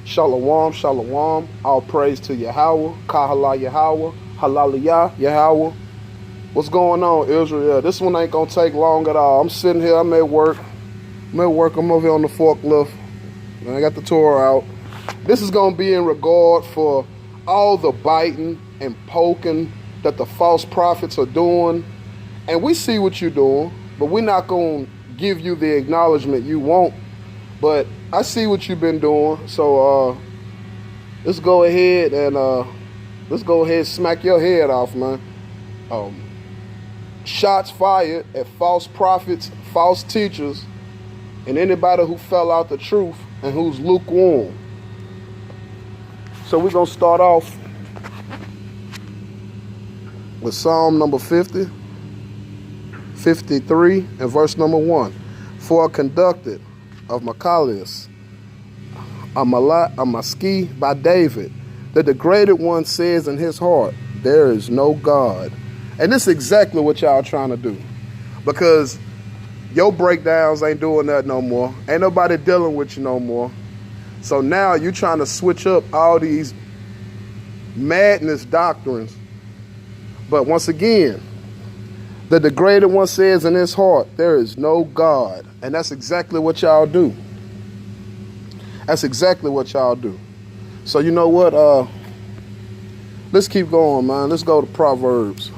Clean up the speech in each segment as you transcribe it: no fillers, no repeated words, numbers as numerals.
Shalom, shalom. All praise to Yahweh. Kahala Yahweh. Halaliyah Yahweh. What's going on, Israel? This one ain't gonna take long at all. I'm sitting here. I'm at work. I'm over here on the forklift. And I got the Torah out. This is gonna be in regard for all the biting and poking that the false prophets are doing. And we see what you're doing, but we're not gonna give you the acknowledgement you want. But I see what you've been doing, so let's go ahead and smack your head off, man. Shots fired at false prophets, false teachers, and anybody who fell out the truth and who's lukewarm. So we're gonna start off with Psalm number 50, 53, and verse number 1. For I conducted of Macalius, a Maski by David, the degraded one says in his heart, there is no God. And this is exactly what y'all trying to do. Because your breakdowns ain't doing that no more. Ain't nobody dealing with you no more. So now you trying to switch up all these madness doctrines. But once again, the degraded one says in his heart, there is no God. And that's exactly what y'all do. That's exactly what y'all do. So you know what? Let's keep going, man. Let's go to Proverbs.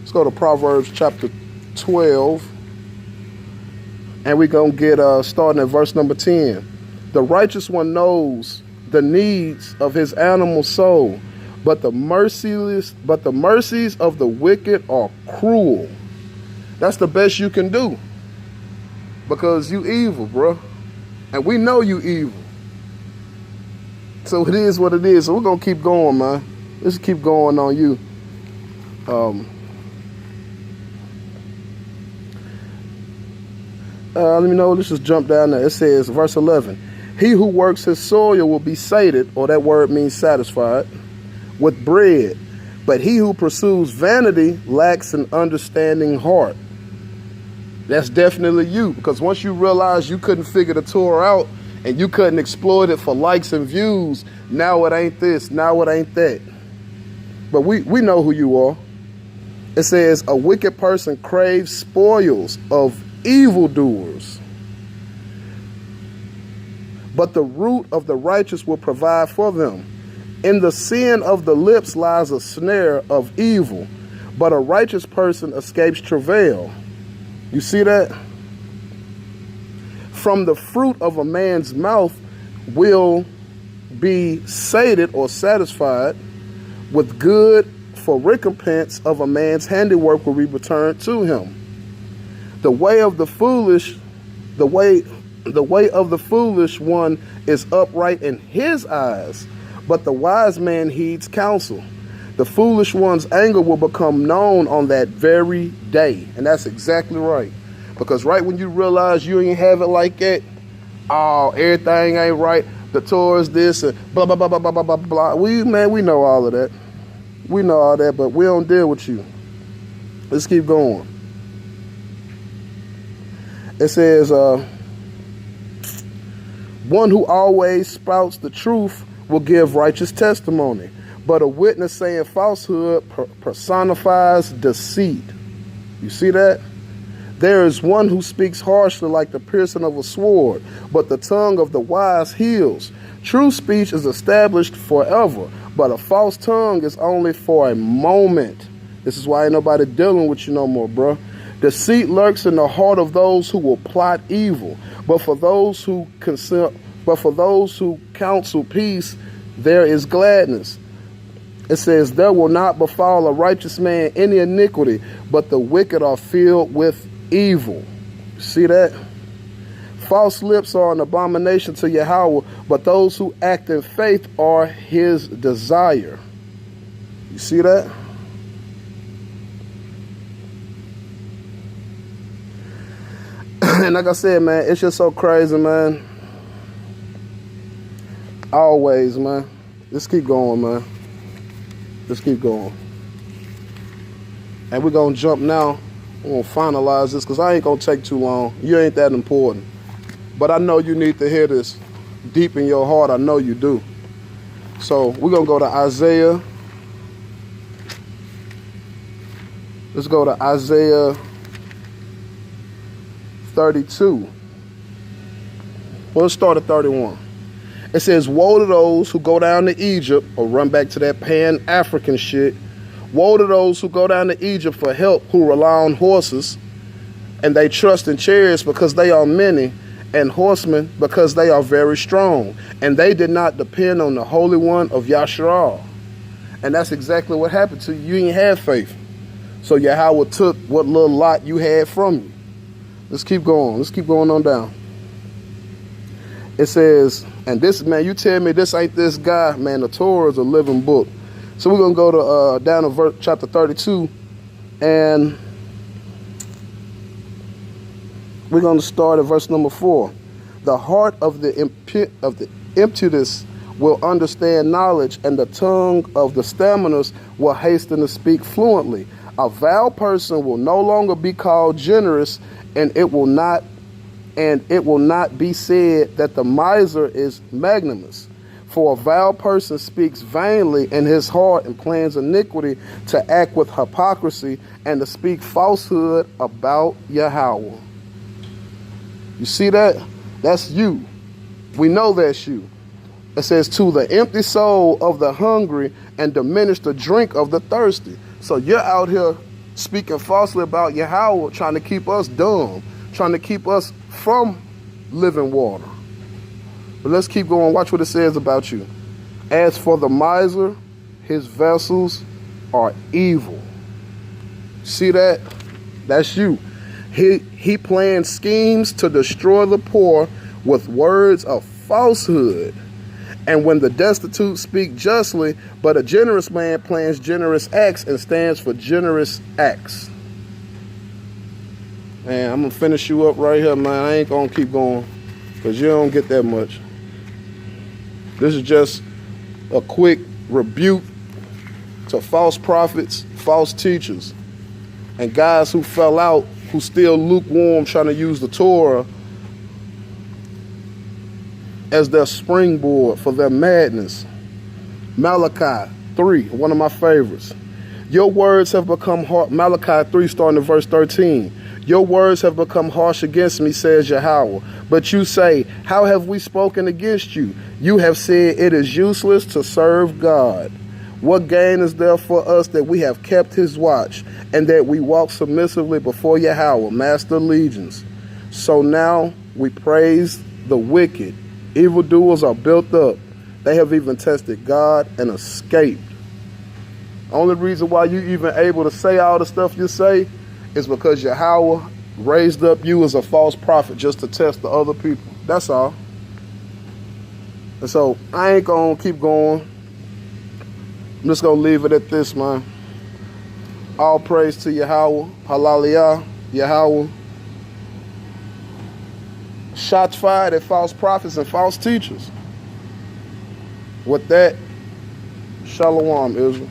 Let's go to Proverbs chapter 12. And we're going to get starting at verse number 10. The righteous one knows the needs of his animal soul, but the mercies of the wicked are cruel. That's the best you can do. Because you evil, bro. And we know you evil. So it is what it is. So we're going to keep going, man. Let's keep going on you. Let me know. Let's just jump down there. It says, verse 11. He who works his soil will be sated, or that word means satisfied, with bread. But he who pursues vanity lacks an understanding heart. That's definitely you. Because once you realize you couldn't figure the Torah out and you couldn't exploit it for likes and views, now it ain't this, now it ain't that. But we know who you are. It says, a wicked person craves spoils of evildoers, but the root of the righteous will provide for them. In the sin of the lips lies a snare of evil, but a righteous person escapes travail. You see that? From the fruit of a man's mouth will be sated or satisfied with good, for recompense of a man's handiwork will be returned to him. The way of the foolish one is upright in his eyes, but the wise man heeds counsel. The foolish one's anger will become known on that very day. And that's exactly right. Because right when you realize you ain't have it like that, oh, everything ain't right, the Torah is this, and blah, blah, blah, blah, blah, blah, blah. We know all of that. We know all that, but we don't deal with you. Let's keep going. It says, one who always spouts the truth will give righteous testimony, but a witness saying falsehood personifies deceit. You see that? There is one who speaks harshly like the piercing of a sword, but the tongue of the wise heals. True speech is established forever, but a false tongue is only for a moment. This is why ain't nobody dealing with you no more, bro. Deceit lurks in the heart of those who will plot evil, but for those who counsel peace, there is gladness. It says, there will not befall a righteous man any iniquity, but the wicked are filled with evil. See that? False lips are an abomination to Yahweh, but those who act in faith are his desire. You see that? And like I said, man, it's just so crazy, man. Always, man. Let's keep going, man. Let's keep going. And we're going to jump now. We're going to finalize this because I ain't going to take too long. You ain't that important. But I know you need to hear this deep in your heart. I know you do. So we're going to go to Isaiah. Let's go to Isaiah 32. Well, let's start at 31. It says, woe to those who go down to Egypt, or run back to that Pan-African shit. Woe to those who go down to Egypt for help, who rely on horses, and they trust in chariots because they are many, and horsemen because they are very strong. And they did not depend on the Holy One of Yasharal. And that's exactly what happened to you. You ain't have faith. So Yahweh took what little lot you had from you. Let's keep going. Let's keep going on down. It says, and this, man, you tell me this ain't this guy, man, the Torah is a living book. So we're going to go to down to chapter 32, and we're going to start at verse number 4. The heart of the impetuous will understand knowledge, and the tongue of the stammers will hasten to speak fluently. A vile person will no longer be called generous, and it will not be said that the miser is magnanimous. For a vile person speaks vainly in his heart and plans iniquity, to act with hypocrisy and to speak falsehood about Yahweh. You see that? That's you. We know that's you. It says, to the empty soul of the hungry and diminish the drink of the thirsty. So you're out here speaking falsely about Yahweh, trying to keep us dumb, trying to keep us from living water. But let's keep going. Watch what it says about you. As for the miser, his vessels are evil. See that? That's you. He plans schemes to destroy the poor with words of falsehood. And when the destitute speak justly, but a generous man plans generous acts and stands for generous acts. Man, I'm going to finish you up right here, man. I ain't going to keep going because you don't get that much. This is just a quick rebuke to false prophets, false teachers, and guys who fell out, who still lukewarm, trying to use the Torah as their springboard for their madness. Malachi 3, one of my favorites. Your words have become hard. Malachi 3, starting at verse 13. Your words have become harsh against me, says Yahweh. But you say, how have we spoken against you? You have said it is useless to serve God. What gain is there for us that we have kept his watch, and that we walk submissively before Yahweh, master legions? So now we praise the wicked. Evildoers are built up. They have even tested God and escaped. Only reason why you even able to say all the stuff you say is because Yahweh raised up you as a false prophet just to test the other people. That's all. And so I ain't going to keep going. I'm just going to leave it at this, man. All praise to Yahweh. Hallelujah. Yahweh. Shots fired at false prophets and false teachers. With that, Shalom, Israel.